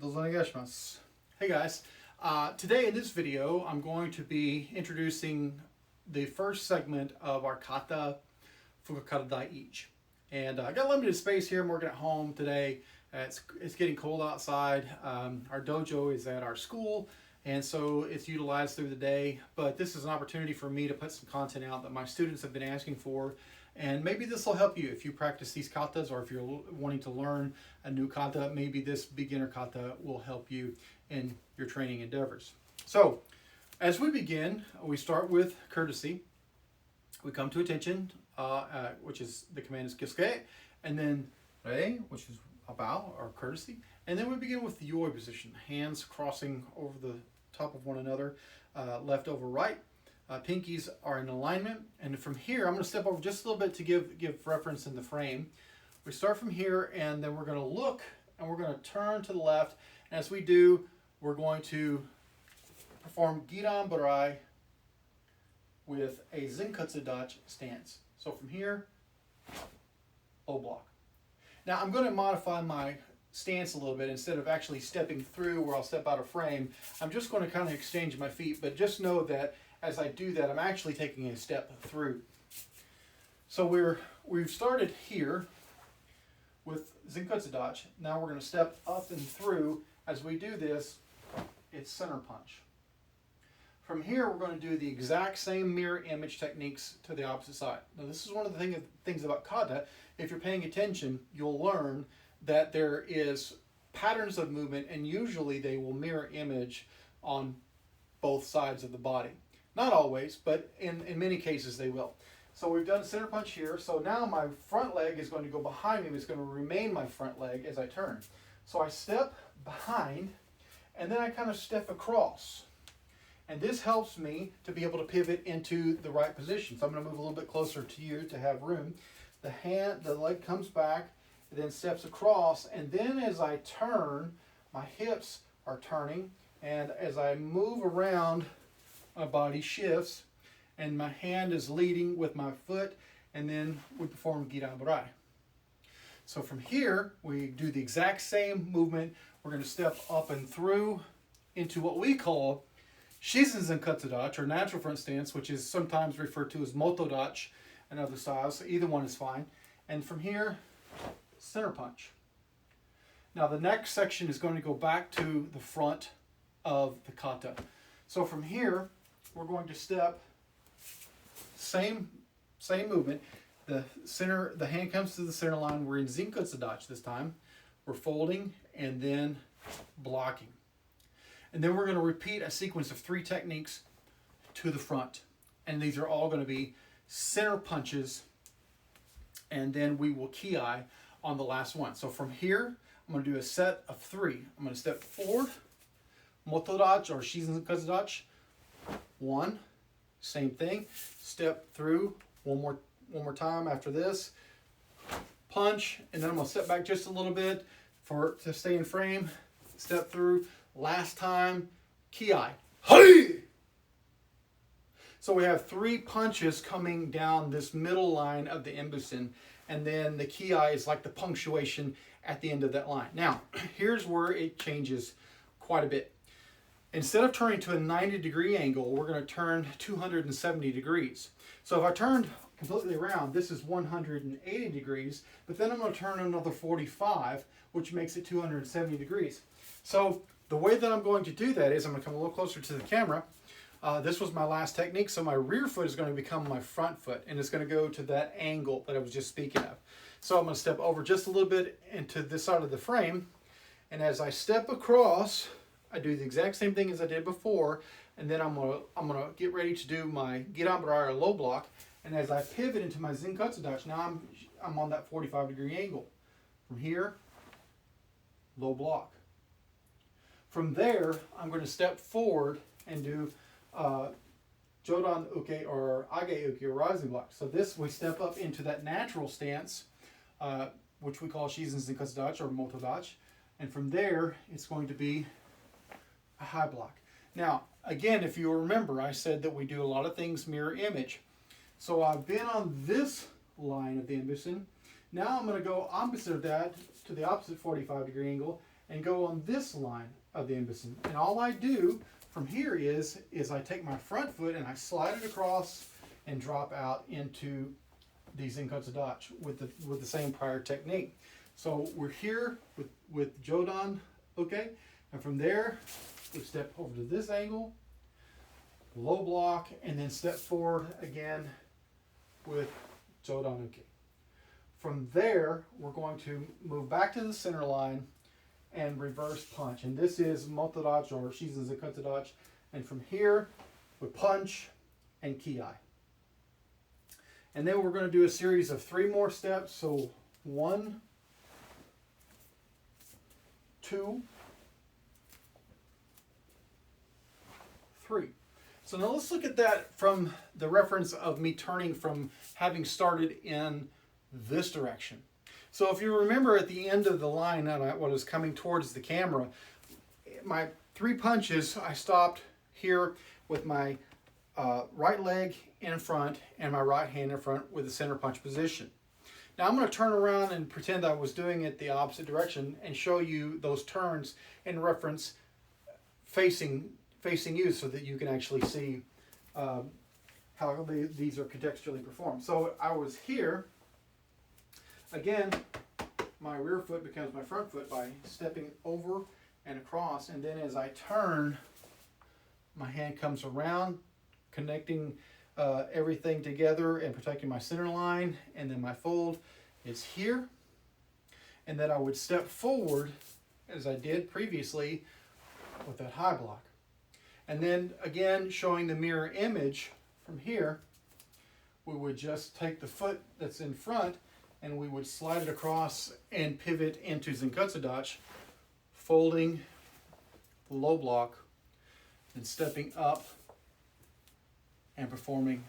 Dozonegashimasu. Hey guys, today in this video I'm going to be introducing the first segment of our kata Fukakata Dai Ichi. And I got limited space here. I'm working at home today. It's getting cold outside. Our dojo is at our school, and so it's utilized through the day. But this is an opportunity for me to put some content out that my students have been asking for. And maybe this will help you if you practice these katas, or if you're wanting to learn a new kata, maybe this beginner kata will help you in your training endeavors. So, as we begin, we start with courtesy. We come to attention, which is the command is kisuke, and then rei, which is a bow or courtesy. And then we begin with the yoi position, hands crossing over the top of one another, left over right. Pinkies are in alignment, and from here I'm going to step over just a little bit to give reference in the frame. We start from here, and then we're going to look, and we're going to turn to the left. And as we do, we're going to perform Giran Barai with a Zenkatsu Dachi stance. So from here, low block. Now I'm going to modify my stance a little bit. Instead of actually stepping through where I'll step out of frame, I'm just going to kind of exchange my feet, but just know that as I do that, I'm actually taking a step through. So we've started here with Zenkatsu Dachi. Now we're going to step up and through. As we do this, it's center punch. From here, we're going to do the exact same mirror image techniques to the opposite side. Now this is one of the things about kata. If you're paying attention, you'll learn that there is patterns of movement, and usually they will mirror image on both sides of the body. Not always, but in many cases they will. So we've done center punch here. So now my front leg is going to go behind me. It's going to remain my front leg as I turn. So I step behind, and then I kind of step across. And this helps me to be able to pivot into the right position. So I'm going to move a little bit closer to you to have room. The leg comes back, and then steps across. And then as I turn, my hips are turning. And as I move around, my body shifts, and my hand is leading with my foot, and then we perform Giran Barai. So from here, we do the exact same movement. We're going to step up and through into what we call Shizen Zenkatsu Dachi, or natural front stance, which is sometimes referred to as Moto Dachi and other styles. So either one is fine. And from here, center punch. Now the next section is going to go back to the front of the kata. So from here, we're going to step, same movement. The hand comes to the center line. We're in Zenkatsu Dachi this time. We're folding and then blocking. And then we're going to repeat a sequence of 3 techniques to the front. And these are all going to be center punches. And then we will ki on the last one. So from here, I'm going to do a set of 3. I'm going to step forward, Moto Dachi or Shizen Zenkatsu Dachi. 1, same thing, step through one more time after this, punch, and then I'm going to step back just a little bit to stay in frame, step through, last time, ki. Hey! So we have 3 punches coming down this middle line of the embusen, and then the ki is like the punctuation at the end of that line. Now, here's where it changes quite a bit. Instead of turning to a 90-degree angle, we're going to turn 270 degrees. So if I turned completely around, this is 180 degrees, but then I'm going to turn another 45, which makes it 270 degrees. So the way that I'm going to do that is I'm going to come a little closer to the camera. This was my last technique, so my rear foot is going to become my front foot, and it's going to go to that angle that I was just speaking of. So I'm going to step over just a little bit into this side of the frame, and as I step across, I do the exact same thing as I did before, and then I'm gonna get ready to do my Giran Barai or low block. And as I pivot into my Zenkatsu Dachi, now I'm on that 45-degree angle. From here, low block. From there, I'm going to step forward and do Jodan Uke or Age Uke or rising block. So this, we step up into that natural stance, which we call Shizen Zenkatsu Dachi or Moto Dachi. And from there, it's going to be a high block. Now, again, if you remember, I said that we do a lot of things mirror image. So I've been on this line of the embusen. Now I'm going to go opposite of that to the opposite 45-degree angle, and go on this line of the enbison. And all I do from here is I take my front foot and I slide it across and drop out into the Zenkatsu-dachi with the same prior technique. So we're here with Jodan, okay? And from there, we step over to this angle, low block, and then step forward again with Jodan uke. From there, we're going to move back to the center line and reverse punch. And this is motodachi or shizen zenkatsu-dachi. And from here, we punch and ki-ai. And then we're going to do a series of 3 more steps. So 1, 2, 3. So now let's look at that from the reference of me turning from having started in this direction. So if you remember at the end of the line, when I was coming towards the camera, my 3 punches, I stopped here with my right leg in front and my right hand in front with the center punch position. Now I'm going to turn around and pretend I was doing it the opposite direction and show you those turns in reference facing you so that you can actually see how these are contextually performed. So I was here. Again, my rear foot becomes my front foot by stepping over and across, and then as I turn, my hand comes around, connecting everything together and protecting my center line, and then my fold is here. And then I would step forward, as I did previously, with that high block. And then again, showing the mirror image from here, we would just take the foot that's in front and we would slide it across and pivot into Zenkatsu-dachi, folding low block and stepping up and performing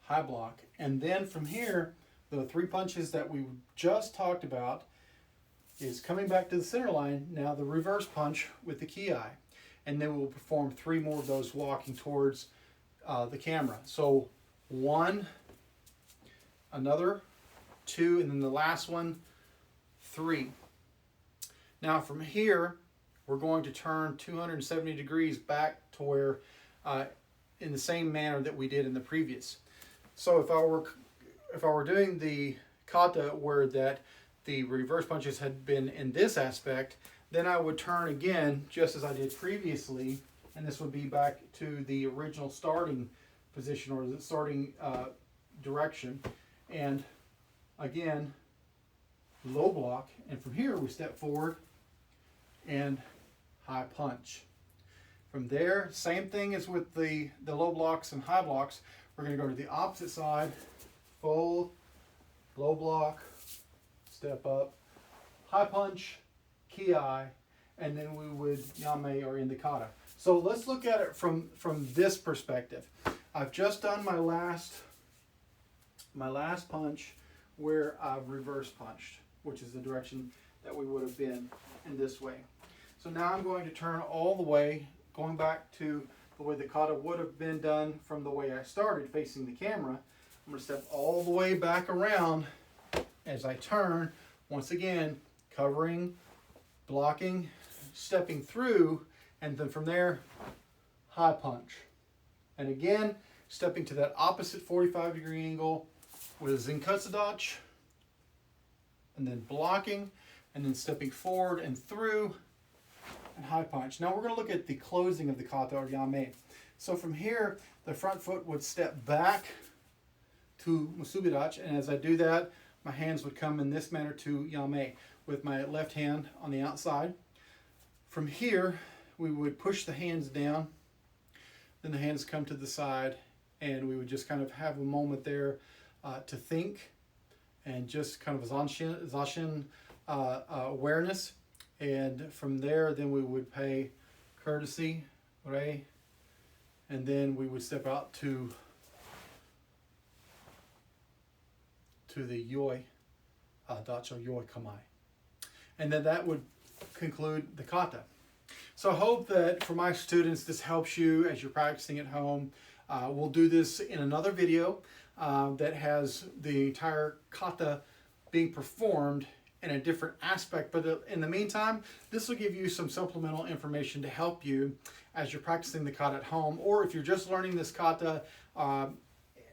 high block. And then from here, the 3 punches that we just talked about is coming back to the center line, now the reverse punch with the ki-ai. And then we'll perform 3 more of those walking towards the camera. So 1, another, 2, and then the last one, 3. Now from here, we're going to turn 270 degrees back to where, in the same manner that we did in the previous. So if I were doing the kata where that the reverse punches had been in this aspect, then I would turn again just as I did previously, and this would be back to the original starting position or the starting direction. And again, low block, and from here we step forward and high punch. From there, same thing as with the low blocks and high blocks, we're going to go to the opposite side, fold, low block, step up, high punch, ki-ai, and then we would yame or in the kata. So let's look at it from this perspective. I've just done my last punch where I've reverse punched, which is the direction that we would have been in this way. So now I'm going to turn all the way, going back to the way the kata would have been done from the way I started facing the camera. I'm going to step all the way back around as I turn, once again, covering, blocking, stepping through, and then from there, high punch. And again, stepping to that opposite 45-degree angle with Zenkatsu-dachi, and then blocking, and then stepping forward and through, and high punch. Now we're going to look at the closing of the kata or yame. So from here, the front foot would step back to musubi-dachi, and as I do that, my hands would come in this manner to yame with my left hand on the outside. From here, we would push the hands down, then the hands come to the side, and we would just kind of have a moment there to think and just kind of zanshin awareness. And from there, then we would pay courtesy, rei, and then we would step out to the yoi, dacho yoi kamai. And then that would conclude the kata. So I hope that for my students, this helps you as you're practicing at home. We'll do this in another video that has the entire kata being performed in a different aspect. But in the meantime, this will give you some supplemental information to help you as you're practicing the kata at home, or if you're just learning this kata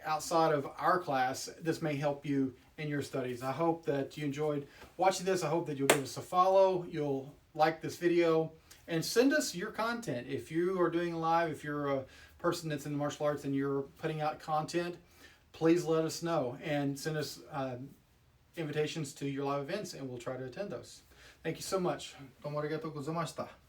outside of our class, this may help you in your studies. I hope that you enjoyed watching this. I hope that you'll give us a follow, you'll like this video, and send us your content. If you are doing live, if you're a person that's in the martial arts and you're putting out content, please let us know and send us invitations to your live events, and we'll try to attend those. Thank you so much. どうもありがとうございました。